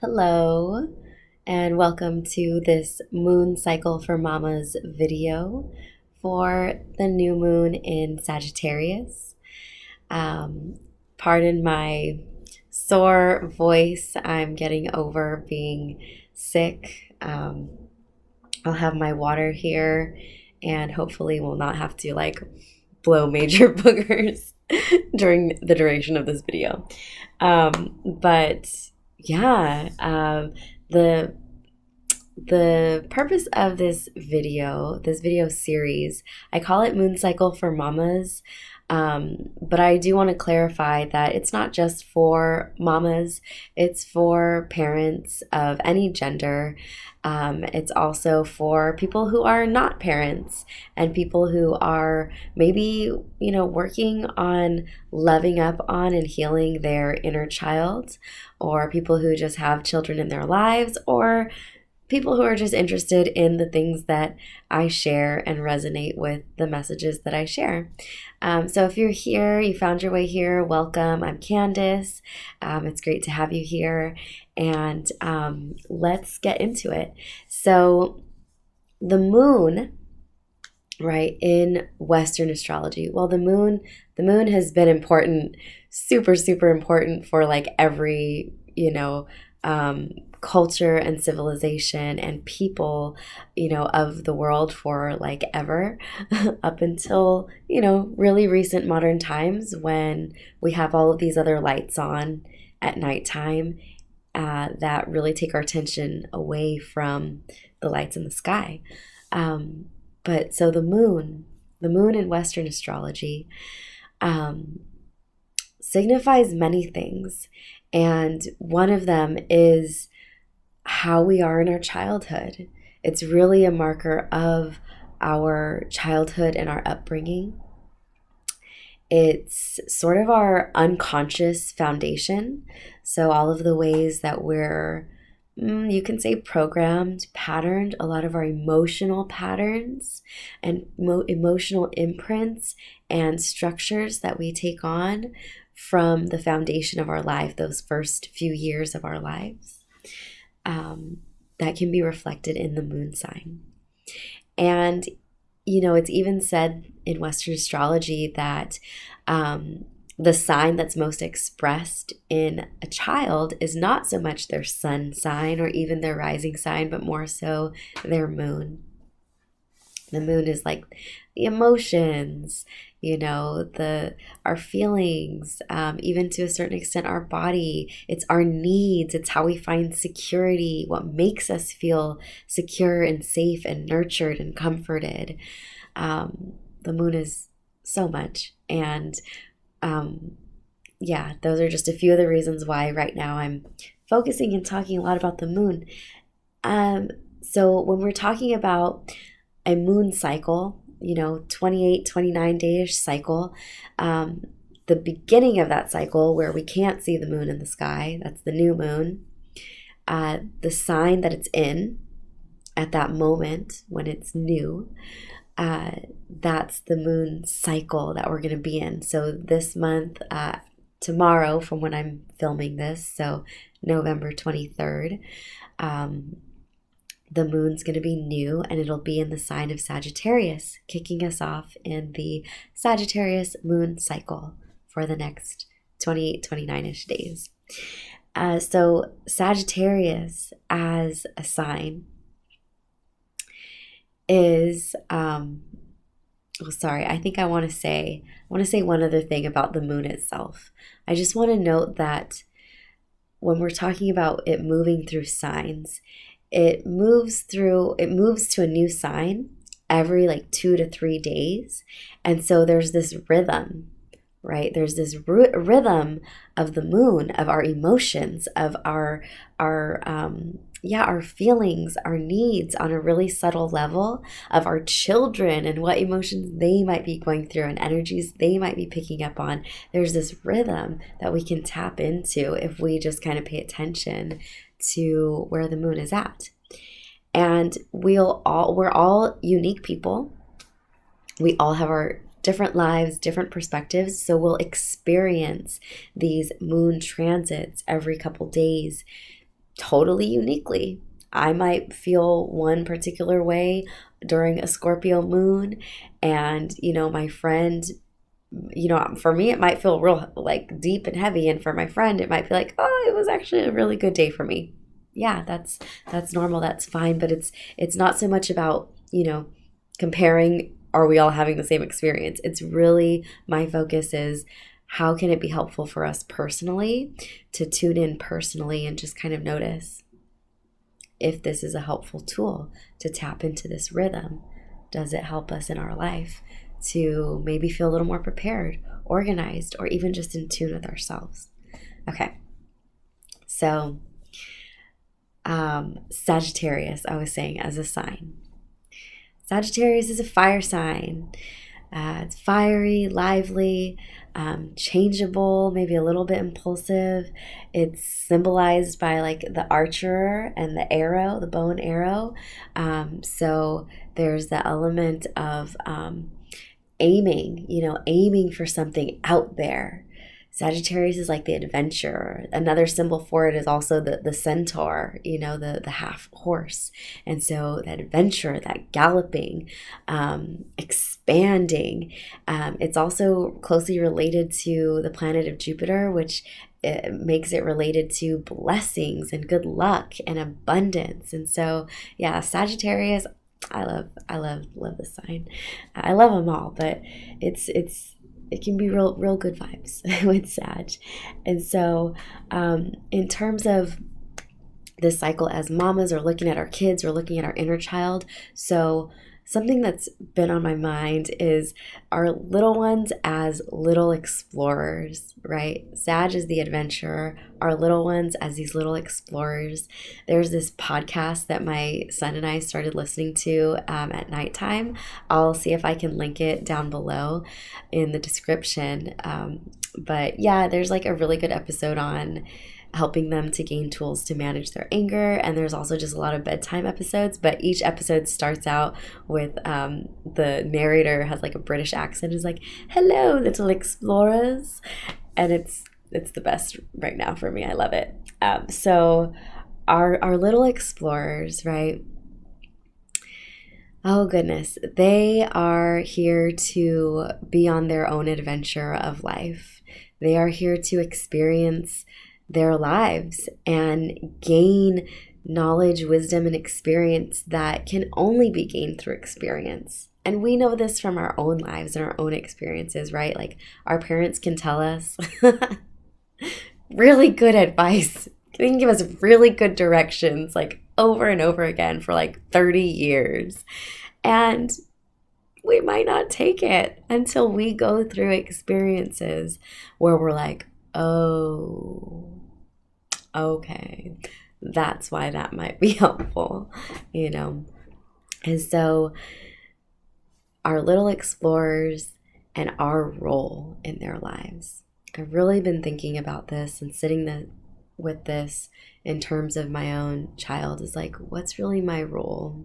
Hello, and welcome to this Moon Cycle for Mamas video for the new moon in Sagittarius. Um, Pardon my sore voice, I'm getting over being sick. I'll have my water here and hopefully will not have to blow major boogers during the duration of this video. But yeah, the the purpose of this video series, I call it Moon Cycle for Mamas. But I do want to clarify that it's not just for mamas, it's for parents of any gender. It's also for people who are not parents and people who are maybe, working on loving up on and healing their inner child, or people who just have children in their lives, or people who are just interested in the things that I share and resonate with the messages that I share. So if you're here, you found your way here, welcome. I'm Candace. It's great to have you here, and let's get into it. So the moon, right, in Western astrology, well, the moon has been important, super, super important for every, culture and civilization and people, of the world for ever, up until, really recent modern times when we have all of these other lights on at nighttime that really take our attention away from the lights in the sky. But so the moon in Western astrology signifies many things. And one of them is how we are in our childhood. It's really a marker of our childhood and our upbringing. It's sort of our unconscious foundation. So all of the ways that we're, you can say, programmed, patterned, a lot of our emotional patterns and emotional imprints and structures that we take on from the foundation of our life, those first few years of our lives, that can be reflected in the moon sign. And, it's even said in Western astrology that the sign that's most expressed in a child is not so much their sun sign or even their rising sign, but more so their moon. The moon is like the emotions, our feelings, even to a certain extent our body. It's our needs. It's how we find security, what makes us feel secure and safe and nurtured and comforted. The moon is so much. And those are just a few of the reasons why right now I'm focusing and talking a lot about the moon. So when we're talking about a moon cycle, 28, 29 day-ish cycle, the beginning of that cycle where we can't see the moon in the sky, that's the new moon, the sign that it's in at that moment when it's new, that's the moon cycle that we're going to be in. So this month, tomorrow from when I'm filming this, so November 23rd, the moon's going to be new and it'll be in the sign of Sagittarius, kicking us off in the Sagittarius moon cycle for the next 28, 29-ish days. So Sagittarius as a sign is, I think I want to say one other thing about the moon itself. I just want to note that when we're talking about it moving through signs, it moves to a new sign every 2 to 3 days. And so there's this rhythm, right? There's this rhythm of the moon, of our emotions, of our feelings, our needs on a really subtle level, of our children and what emotions they might be going through and energies they might be picking up on. There's this rhythm that we can tap into if we just kind of pay attention to where the moon is at. And we're all unique people. We all have our different lives, different perspectives, so we'll experience these moon transits every couple days totally uniquely. I might feel one particular way during a Scorpio moon, and my friend, for me it might feel real like deep and heavy, and for my friend it might be like, oh, it was actually a really good day for me. Yeah, that's normal, that's fine, but it's not so much about, comparing, are we all having the same experience? It's really, my focus is, how can it be helpful for us personally to tune in personally and just kind of notice if this is a helpful tool to tap into this rhythm. Does it help us in our life to maybe feel a little more prepared, organized, or even just in tune with ourselves? Okay, so Sagittarius, I was saying, as a sign. Sagittarius is a fire sign. It's fiery, lively, changeable, maybe a little bit impulsive. It's symbolized by like the archer and the arrow, the bow and arrow. So there's the element of aiming for something out there. Sagittarius is like the adventurer. Another symbol for it is also the centaur, the half horse. And so that adventure, that galloping, expanding. It's also closely related to the planet of Jupiter, which it makes it related to blessings and good luck and abundance. And so, yeah, Sagittarius, I love this sign. I love them all, but it can be real good vibes with Sag. And so in terms of this cycle as mamas, or looking at our kids, or looking at our inner child, so something that's been on my mind is our little ones as little explorers, right? Sag is the adventurer, our little ones as these little explorers. There's this podcast that my son and I started listening to at nighttime. I'll see if I can link it down below in the description. But yeah, there's like a really good episode on helping them to gain tools to manage their anger. And there's also just a lot of bedtime episodes, but each episode starts out with the narrator has like a British accent, is like, hello, little explorers. And it's the best right now for me. I love it. So our little explorers, right? Oh goodness, they are here to be on their own adventure of life. They are here to experience their lives and gain knowledge, wisdom, and experience that can only be gained through experience. And we know this from our own lives and our own experiences, right? Like our parents can tell us really good advice. They can give us really good directions like over and over again for like 30 years. And we might not take it until we go through experiences where we're like, oh, okay, that's why that might be helpful, And so our little explorers and our role in their lives. I've really been thinking about this and sitting with this in terms of my own child, is like, what's really my role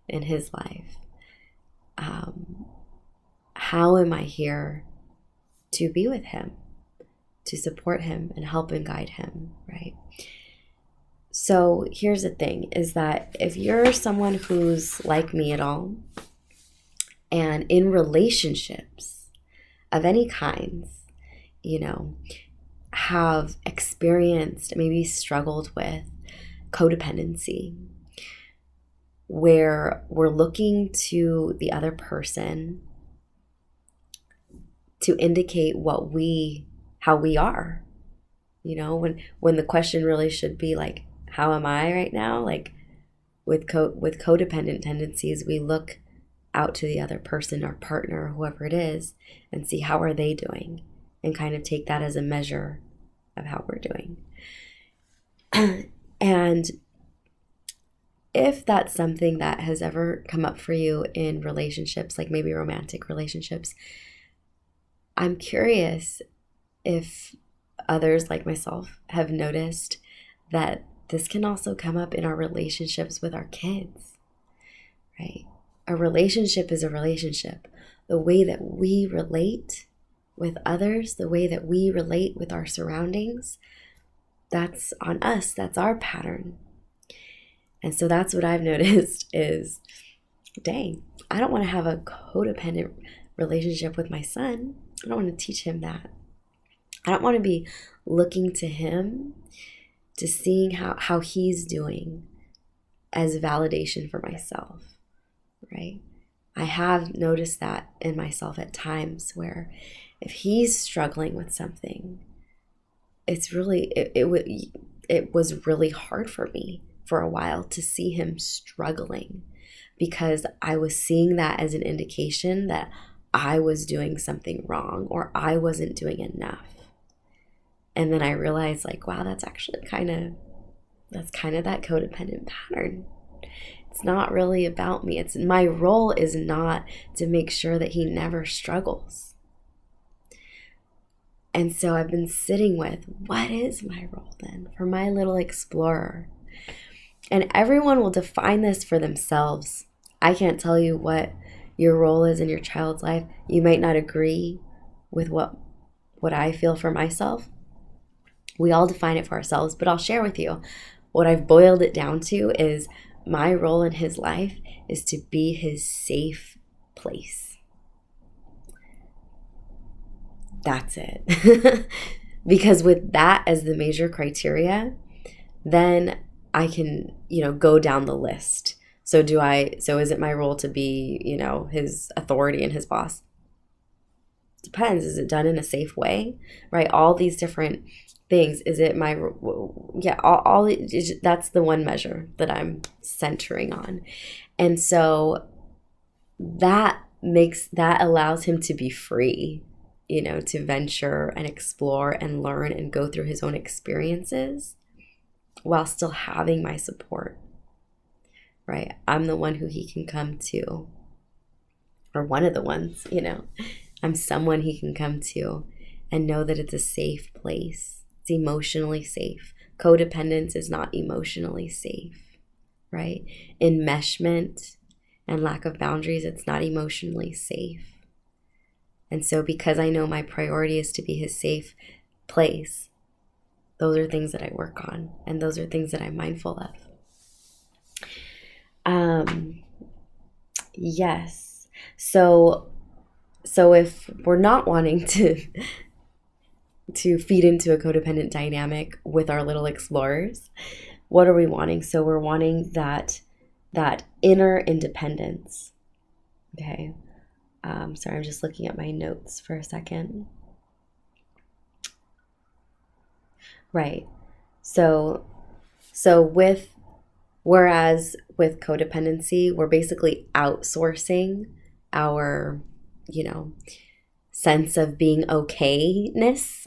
in his life? How am I here to be with him, to support him and help and guide him, right? So here's the thing, is that if you're someone who's like me at all, and in relationships of any kinds, have experienced, maybe struggled with codependency, where we're looking to the other person to indicate how we are, when the question really should be like, how am I right now? Like with codependent tendencies, we look out to the other person, our partner, whoever it is, and see how are they doing, and kind of take that as a measure of how we're doing. And if that's something that has ever come up for you in relationships, like maybe romantic relationships, I'm curious if others like myself have noticed that this can also come up in our relationships with our kids, right? A relationship is a relationship. The way that we relate with others, the way that we relate with our surroundings, that's on us. That's our pattern. And so that's what I've noticed is, dang, I don't want to have a codependent relationship with my son. I don't want to teach him that. I don't want to be looking to him to seeing how he's doing as validation for myself, right? I have noticed that in myself at times where if he's struggling with something, it's really, it was really hard for me for a while to see him struggling, because I was seeing that as an indication that I was doing something wrong or I wasn't doing enough. And then I realized, like, wow, that's actually kind of that codependent pattern. It's not really about me. It's my role is not to make sure that he never struggles. And so I've been sitting with, what is my role then for my little explorer? And everyone will define this for themselves. I can't tell you what your role is in your child's life. You might not agree with what I feel for myself. We all define it for ourselves, but I'll share with you what I've boiled it down to is my role in his life is to be his safe place. That's it. Because with that as the major criteria, then I can, go down the list. So is it my role to be, his authority and his boss? Depends. Is it done in a safe way? Right? All these different things. Is it my, that's the one measure that I'm centering on. And so that allows him to be free, to venture and explore and learn and go through his own experiences while still having my support, right? I'm the one who he can come to, or one of the ones, I'm someone he can come to and know that it's a safe place. It's emotionally safe. Codependence is not emotionally safe, right? Enmeshment and lack of boundaries, it's not emotionally safe. And so because I know my priority is to be his safe place, those are things that I work on, and those are things that I'm mindful of. Yes. So if we're not wanting to feed into a codependent dynamic with our little explorers, what are we wanting? So we're wanting that inner independence. Okay. Sorry, I'm just looking at my notes for a second. Right. So whereas with codependency, we're basically outsourcing our, sense of being okayness.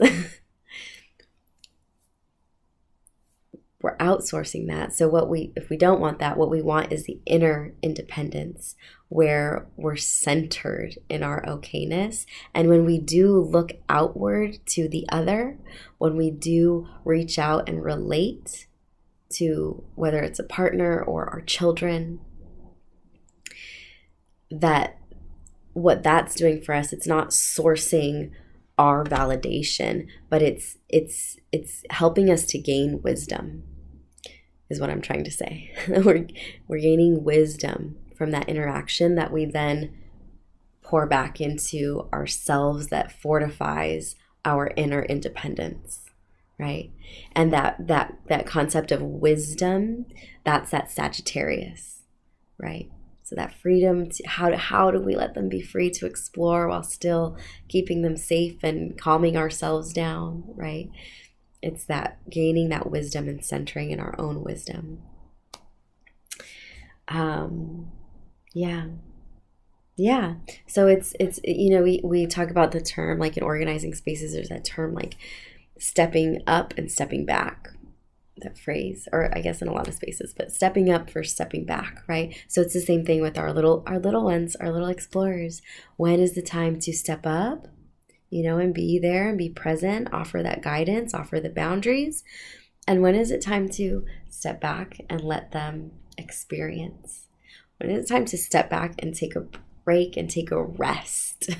We're outsourcing that. So if we don't want that, what we want is the inner independence where we're centered in our okayness. And when we do look outward to the other, when we do reach out and relate to whether it's a partner or our children, that what that's doing for us, it's not sourcing our validation, but it's helping us to gain wisdom, is what I'm trying to say. We're gaining wisdom from that interaction that we then pour back into ourselves, that fortifies our inner independence, right? And that concept of wisdom, that's that Sagittarius, right? So that freedom, how do we let them be free to explore while still keeping them safe and calming ourselves down, right? It's that gaining that wisdom and centering in our own wisdom. Yeah. So it's we talk about the term, like in organizing spaces, there's that term like stepping up and stepping back. That phrase, or I guess in a lot of spaces, but stepping up versus stepping back, right? So it's the same thing with our little ones, our little explorers. When is the time to step up, and be there and be present, offer that guidance, offer the boundaries? And when is it time to step back and let them experience? When is it time to step back and take a break and take a rest?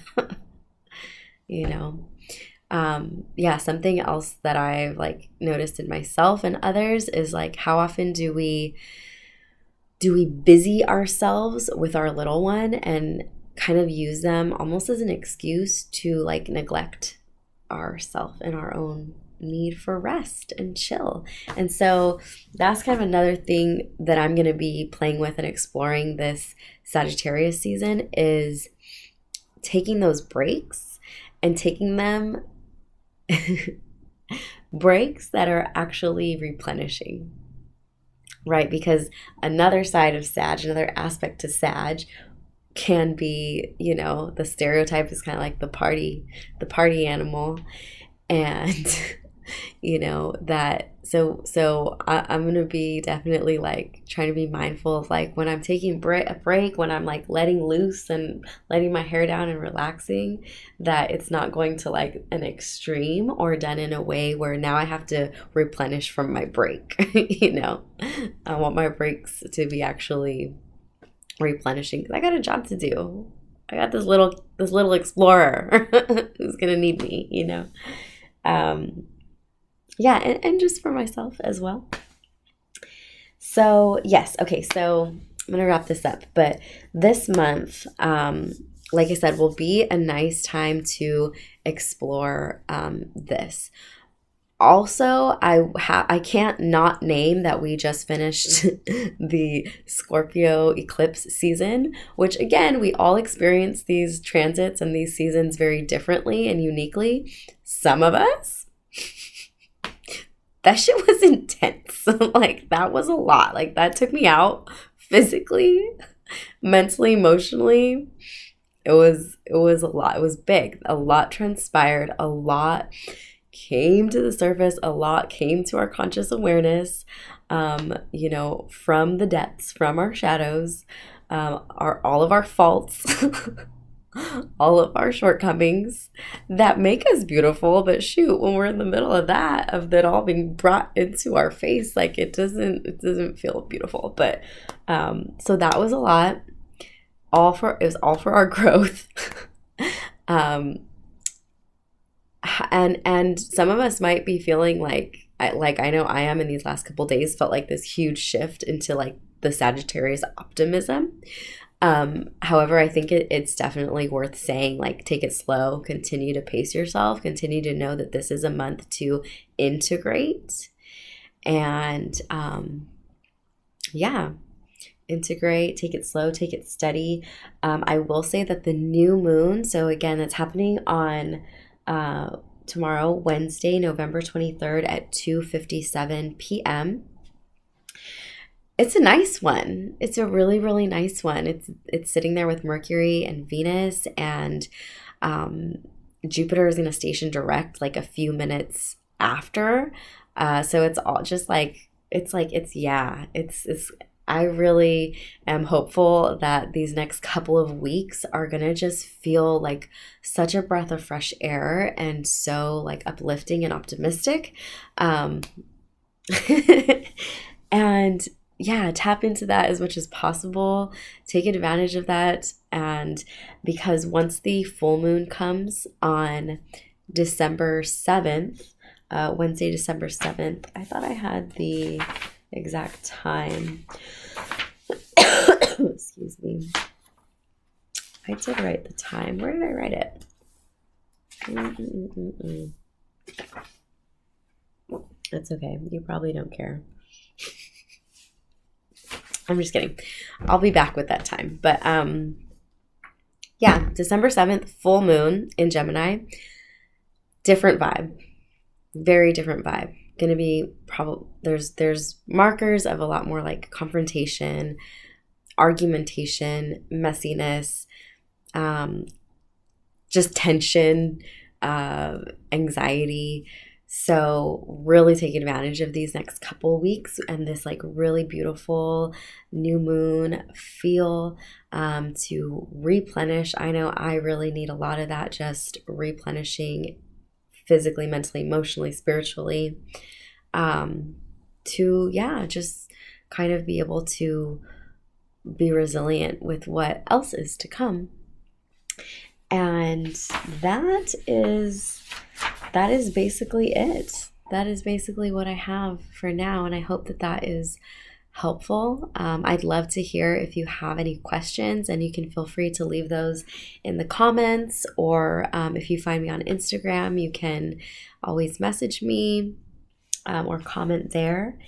Yeah, something else that I've like noticed in myself and others is like how often do we busy ourselves with our little one and kind of use them almost as an excuse to like neglect ourself and our own need for rest and chill. And so that's kind of another thing that I'm going to be playing with and exploring this Sagittarius season is taking those breaks and taking them breaks that are actually replenishing, right? Because another side of Sag, another aspect to Sag can be, you know, the stereotype is kind of like the party animal. And you know that I'm gonna be definitely like trying to be mindful of like when I'm taking a break, when I'm like letting loose and letting my hair down and relaxing, that it's not going to like an extreme or done in a way where now I have to replenish from my break. You know, I want my breaks to be actually replenishing because I got a job to do. I got this little explorer who's gonna need me, you know. Yeah, and just for myself as well. So yes, okay, so I'm gonna wrap this up, but this month, like I said, will be a nice time to explore this. Also, I can't not name that we just finished the Scorpio eclipse season, which again, we all experience these transits and these seasons very differently and uniquely. Some of us, that shit was intense. Like that was a lot. Like that took me out physically, mentally, emotionally. It was a lot. It was big. A lot transpired. A lot came to the surface. A lot came to our conscious awareness, you know, from the depths, from our shadows, all of our faults, all of our shortcomings that make us beautiful. But shoot, when we're in the middle of that all being brought into our face, like it doesn't feel beautiful. But so that was a lot. It was all for our growth. And some of us might be feeling like I know I am in these last couple days, felt like this huge shift into like the Sagittarius optimism. However, I think it's definitely worth saying, like, take it slow, continue to pace yourself, continue to know that this is a month to integrate and yeah, integrate, take it slow, take it steady. I will say that the new moon, so again, it's happening on tomorrow, Wednesday, November 23rd at 2:57 p.m. It's a nice one. It's a really, really nice one. It's sitting there with Mercury and Venus, and Jupiter is going to station direct like a few minutes after. So it's all just like it's I really am hopeful that these next couple of weeks are going to just feel like such a breath of fresh air and so like uplifting and optimistic. And yeah, tap into that as much as possible. Take advantage of that. And because once the full moon comes on December 7th, Wednesday, December 7th, I thought I had the exact time. Excuse me. I did write the time. Where did I write it? That's okay. You probably don't care. I'm just kidding. I'll be back with that time. But yeah, December 7th, full moon in Gemini. Different vibe. Very different vibe. Gonna be probably there's markers of a lot more like confrontation, argumentation, messiness, just tension, anxiety. So really take advantage of these next couple weeks and this like really beautiful new moon feel to replenish. I know I really need a lot of that, just replenishing physically, mentally, emotionally, spiritually, to just kind of be able to be resilient with what else is to come. And that is that is basically it. That is basically what I have for now, and I hope that that is helpful. I'd love to hear if you have any questions, and you can feel free to leave those in the comments, or if you find me on Instagram, you can always message me or comment there.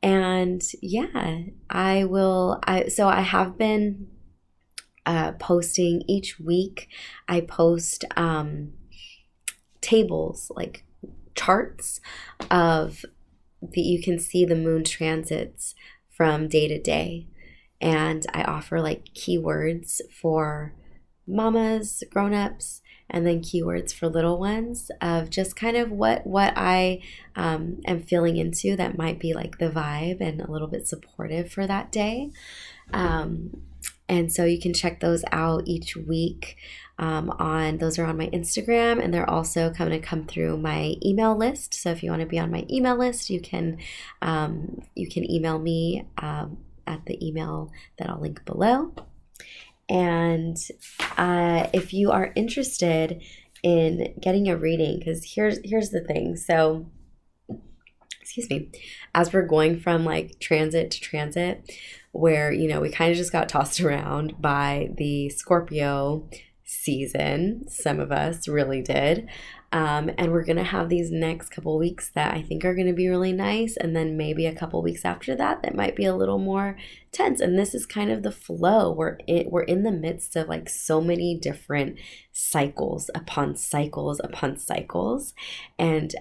And yeah, so I have been posting each week. I post tables, like charts of you can see the moon transits from day to day. And I offer like keywords for mamas, grown-ups, and then keywords for little ones of just kind of what I am feeling into that might be like the vibe and a little bit supportive for that day. And so you can check those out each week. Those are on my Instagram, and they're also going to come through my email list. So if you want to be on my email list, you can email me at the email that I'll link below. And if you are interested in getting a reading, because here's the thing. So, excuse me, as we're going from like transit to transit, where, you know, we kind of just got tossed around by the Scorpio season. Some of us really did. And we're going to have these next couple weeks that I think are going to be really nice. And then maybe a couple weeks after that, that might be a little more tense. And this is kind of the flow. We're in the midst of like so many different cycles upon cycles upon cycles. And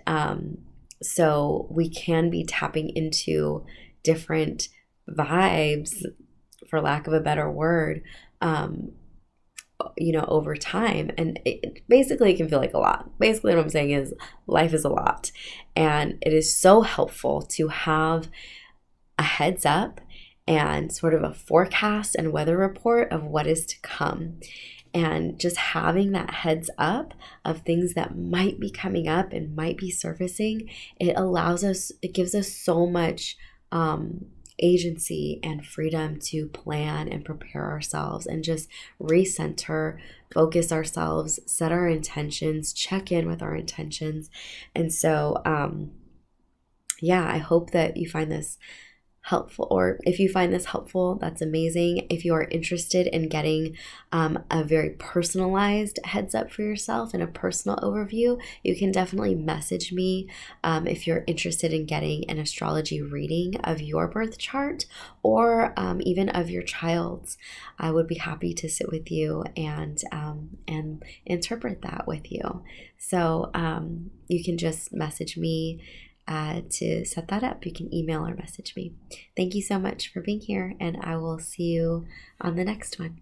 so we can be tapping into different vibes, for lack of a better word, you know, over time. And basically it can feel like a lot. Basically what I'm saying is life is a lot. And it is so helpful to have a heads up and sort of a forecast and weather report of what is to come. And just having that heads up of things that might be coming up and might be surfacing, it gives us so much agency and freedom to plan and prepare ourselves and just recenter, focus ourselves, set our intentions, check in with our intentions. And so, yeah, I hope that you find this helpful, or if you find this helpful, that's amazing. If you are interested in getting a very personalized heads up for yourself and a personal overview, you can definitely message me if you're interested in getting an astrology reading of your birth chart, or even of your child's. I would be happy to sit with you and interpret that with you. So you can just message me to set that up. You can email or message me. Thank you so much for being here, and I will see you on the next one.